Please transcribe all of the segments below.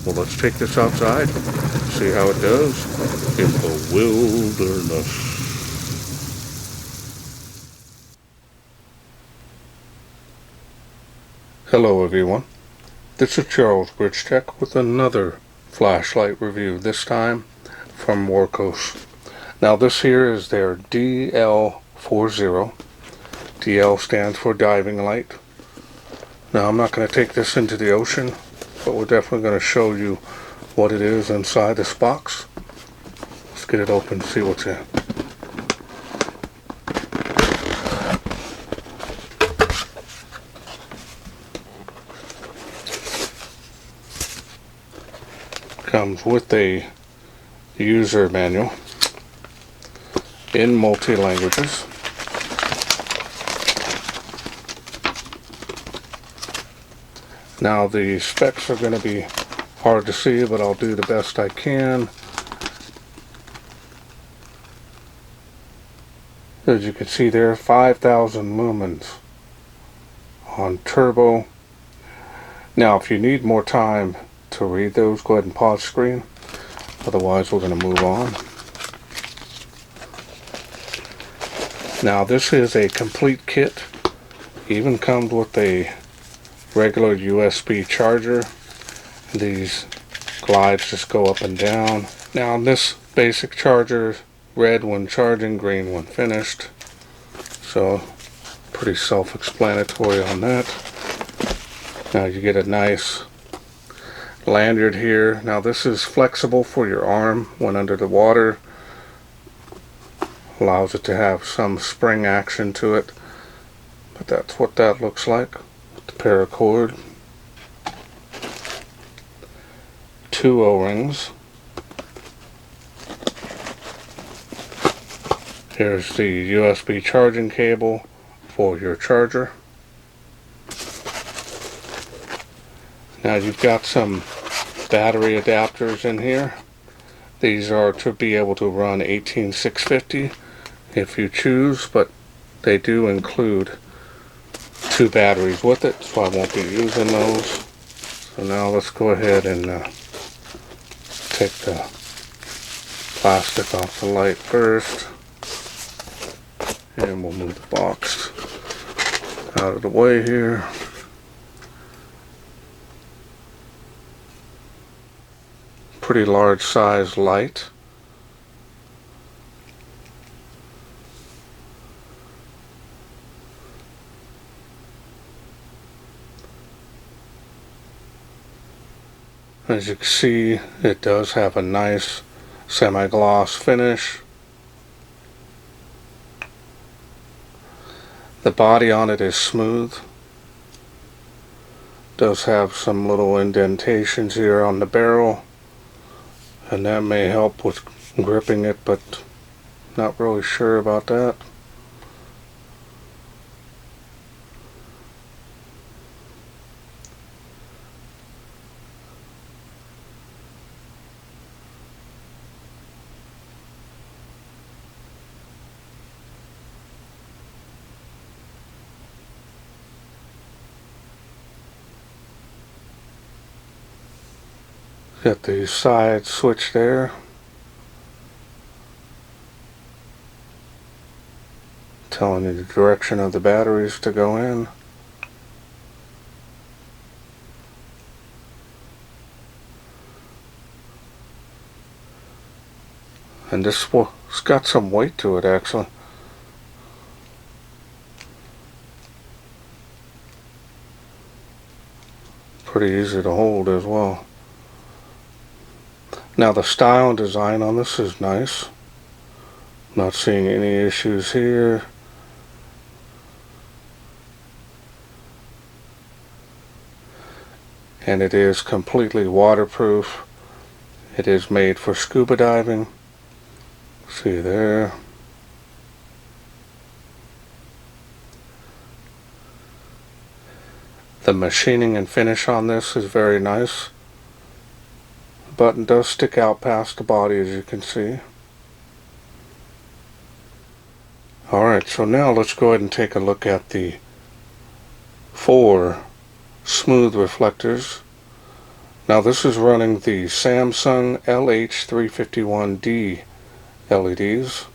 Well, let's take this outside, see how it does in the wilderness. Hello everyone, this is Charles BridgTec with another flashlight review, this time from Wurkkos. Now this here is their DL40. DL stands for diving light. Now I'm not going to take this into the ocean, but we're definitely going to show you what it is inside this box. Let's get it open and see what's in. Comes with a user manual in multi-languages. Now the specs are going to be hard to see, but I'll do the best I can. As you can see there, 5,000 lumens on turbo. Now if you need more time to read those, go ahead and pause screen. Otherwise we're going to move on. Now this is a complete kit. Even comes with a regular USB charger. These glides just go up and down. Now this basic charger, red when charging, green when finished. So pretty self-explanatory on that. Now you get a nice lanyard here. Now this is flexible for your arm when under the water. Allows it to have some spring action to it. But that's what that looks like. The paracord. 2 O-rings. Here's the USB charging cable for your charger. Now you've got some battery adapters in here. These are to be able to run 18650 if you choose, but they do include 2 batteries with it, so I won't be using those. So now let's go ahead and take the plastic off the light first, and we'll move the box out of the way here. Pretty large size light. As you can see, it does have a nice semi-gloss finish. The body on it is smooth. Does have some little indentations here on the barrel, and that may help with gripping it, but not really sure about that. Got the side switch there. Telling you the direction of the batteries to go in. And this one's got some weight to it actually. Pretty easy to hold as well. Now the style and design on this is nice. Not seeing any issues here. And it is completely waterproof. It is made for scuba diving. See there. The machining and finish on this is very nice. The button does stick out past the body, as you can see. Alright, so now let's go ahead and take a look at the 4 smooth reflectors. Now this is running the Samsung LH351D LEDs.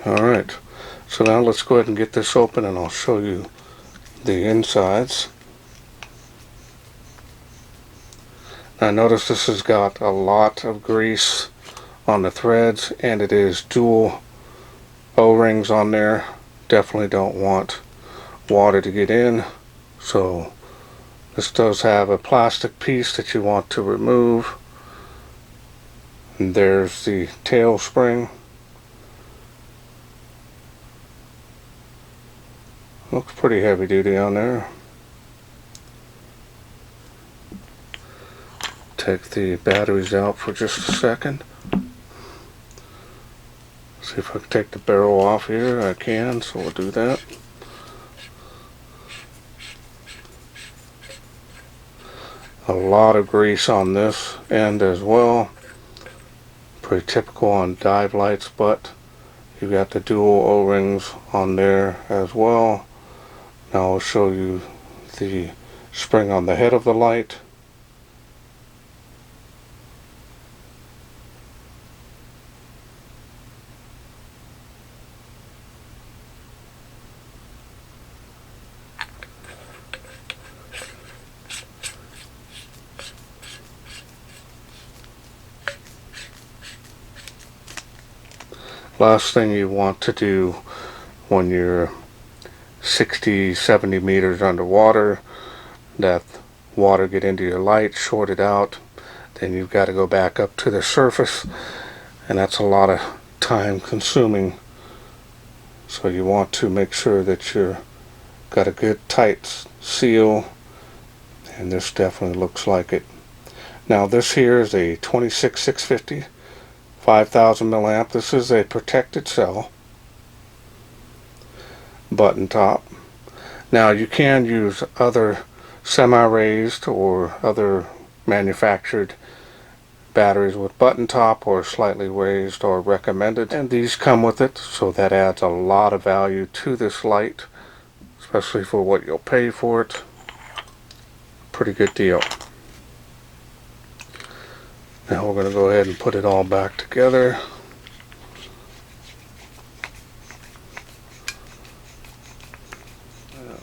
Alright, so now let's go ahead and get this open and I'll show you the insides. Now notice this has got a lot of grease on the threads and it is dual O-rings on there. Definitely don't want water to get in. So this does have a plastic piece that you want to remove. And there's the tail spring. Looks pretty heavy duty on there. Take the batteries out for just a second. See if I can take the barrel off here. I can, so we'll do that. A lot of grease on this end as well. Pretty typical on dive lights, but you've got the dual O-rings on there as well. Now I'll show you the spring on the head of the light. Last thing you want to do when you're 60-70 meters underwater, that water get into your light, short it out, then you've got to go back up to the surface, and that's a lot of time consuming. So you want to make sure that you've got a good tight seal, and this definitely looks like it. Now this here is a 26650 5000 milliamp. This is a protected cell, button top. Now you can use other semi-raised or other manufactured batteries with button top or slightly raised or recommended, and these come with it, so that adds a lot of value to this light, especially for what you'll pay for it. Pretty good deal. Now we're going to go ahead and put it all back together.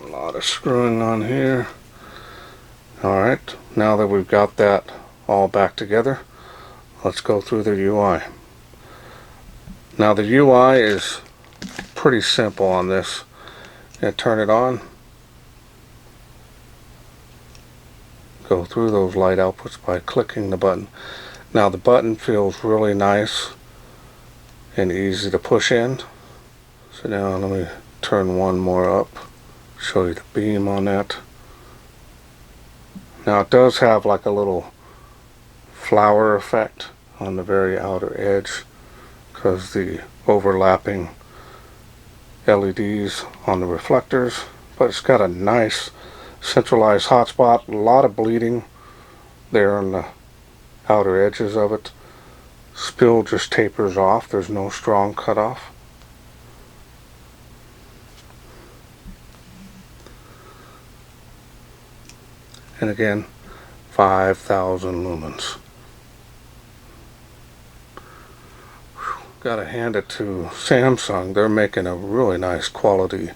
A lot of screwing on here. Alright, now that we've got that all back together, let's go through the UI. Now the UI is pretty simple on this. Turn it on. Go through those light outputs by clicking the button. Now the button feels really nice and easy to push in. So now let me turn one more up, show you the beam on that. Now it does have like a little flower effect on the very outer edge because the overlapping LEDs on the reflectors, but it's got a nice centralized hotspot. A lot of bleeding there on the outer edges of it. Spill just tapers off. There's no strong cutoff. And again, 5000 lumens. Gotta hand it to Samsung. They're making a really nice quality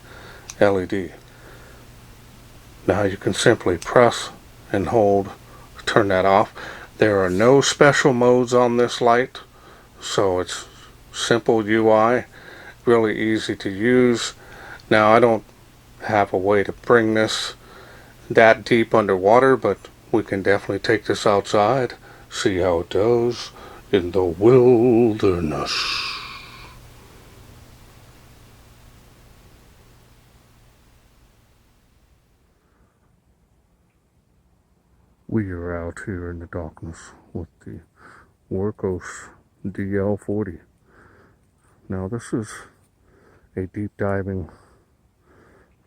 LED. Now you can simply press and hold, turn that off. There are no special modes on this light, so it's simple UI, really easy to use. Now I don't have a way to bring this that deep underwater, but we can definitely take this outside, see how it does in the wilderness. We are out here in the darkness with the Wurkkos DL40. Now this is a deep diving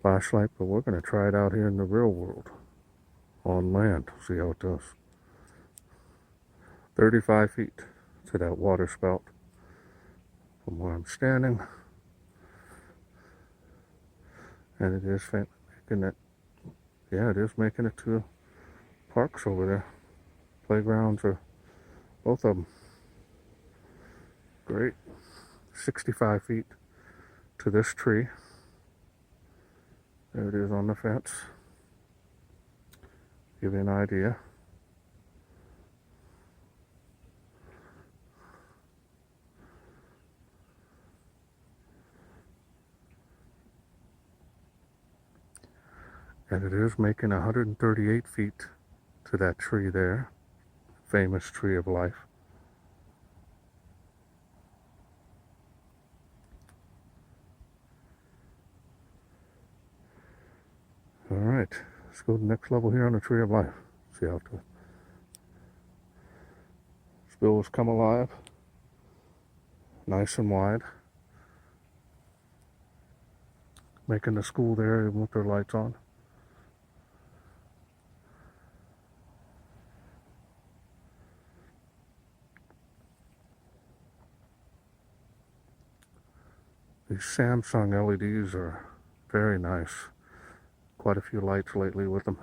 flashlight, but we're going to try it out here in the real world on land, see how it does. 35 feet to that water spout from where I'm standing. And it is making it, yeah, it is making it to parks over there. Playgrounds are both of them. Great. 65 feet to this tree. There it is on the fence. Give you an idea. And it is making 138 feet to that tree there. Famous tree of life. Alright, let's go to the next level here on the tree of life. See how the spills come alive. Nice and wide. Making the school there even with their lights on. These Samsung LEDs are very nice. Quite a few lights lately with them.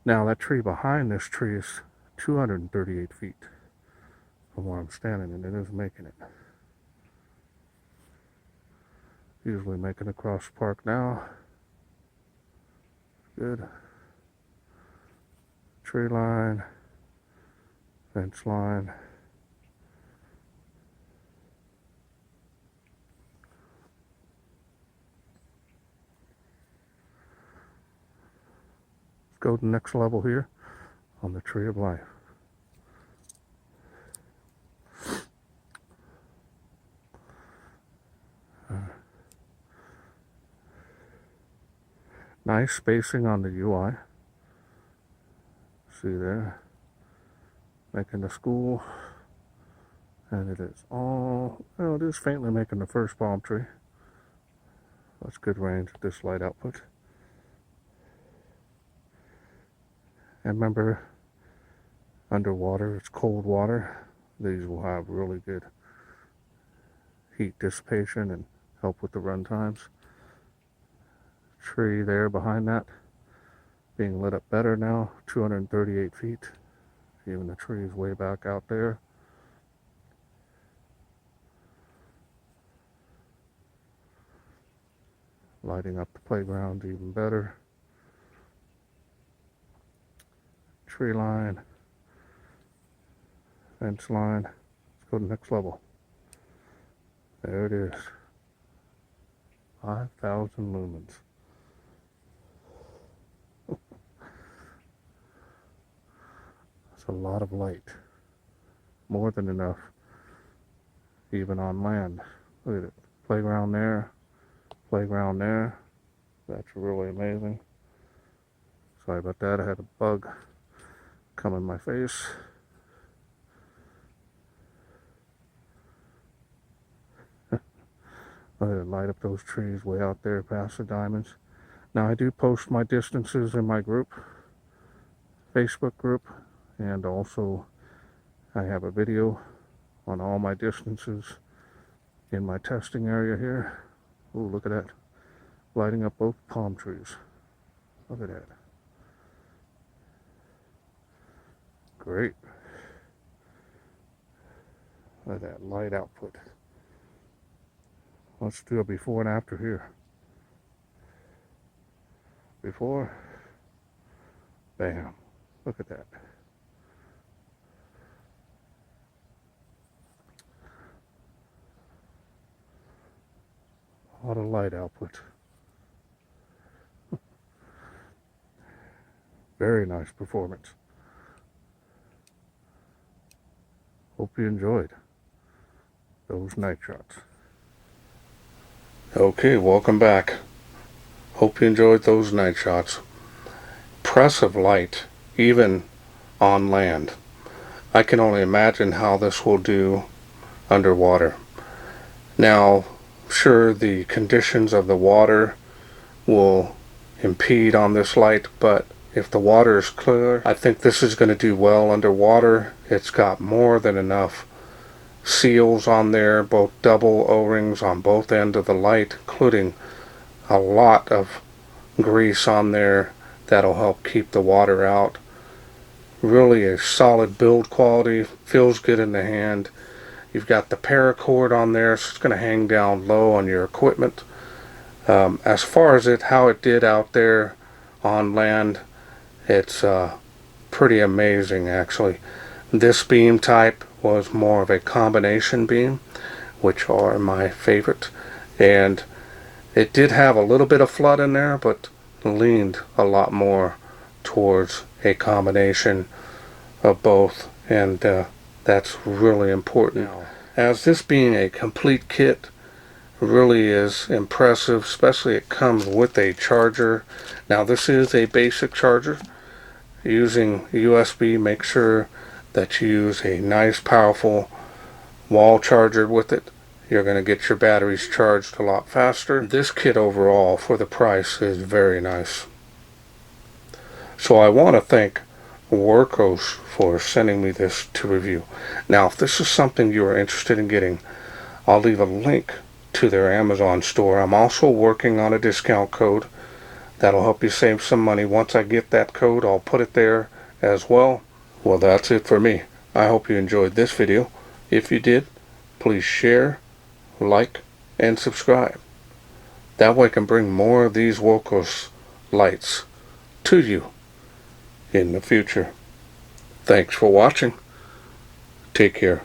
Now that tree behind this tree is 238 feet from where I'm standing, and it is making it. Usually making across the park now. Good. Tree line, fence line. Let's go to the next level here on the tree of life. Nice spacing on the UI. See there, making the school, and it is all, well, it is faintly making the first palm tree. That's good range with this light output. And remember, underwater, it's cold water. These will have really good heat dissipation and help with the run times. Tree there behind that being lit up better now, 238 feet. Even the trees way back out there. Lighting up the playground even better. Tree line, fence line. Let's go to the next level. There it is. 5,000 lumens. That's a lot of light. More than enough, even on land. Look at it. Playground there. Playground there. That's really amazing. Sorry about that. I had a bug come in my face. Light up those trees way out there past the diamonds. Now I do post my distances in my group, Facebook group, and also I have a video on all my distances in my testing area here. Oh, look at that. Lighting up both palm trees. Look at that. Great. Look at that light output. Let's do a before and after here. Before. Bam. Look at that. A lot of light output. Very nice performance. Hope you enjoyed those night shots. Okay, welcome back. Hope you enjoyed those night shots. Impressive light, even on land. I can only imagine how this will do underwater. Now, sure, the conditions of the water will impede on this light, but If the water is clear, I think this is going to do well underwater. It's got more than enough seals on there, both double O-rings on both ends of the light, including a lot of grease on there that'll help keep the water out. Really a solid build quality, feels good in the hand. You've got the paracord on there, so it's going to hang down low on your equipment. As far as how it did out there on land, it's pretty amazing actually. This beam type was more of a combination beam, which are my favorite, and it did have a little bit of flood in there, but leaned a lot more towards a combination of both, and that's really important. As this being a complete kit really is impressive, especially it comes with a charger. Now this is a basic charger using USB. Make sure that you use a nice powerful wall charger with it. You're going to get your batteries charged a lot faster. This kit overall for the price is very nice. So I want to thank Wurkkos for sending me this to review. Now if this is something you are interested in getting, I'll leave a link to their Amazon store. I'm also working on a discount code that'll help you save some money. Once I get that code, I'll put it there as well. Well, that's it for me. I hope you enjoyed this video. If you did, please share, like, and subscribe. That way I can bring more of these Wurkkos lights to you in the future. Thanks for watching. Take care.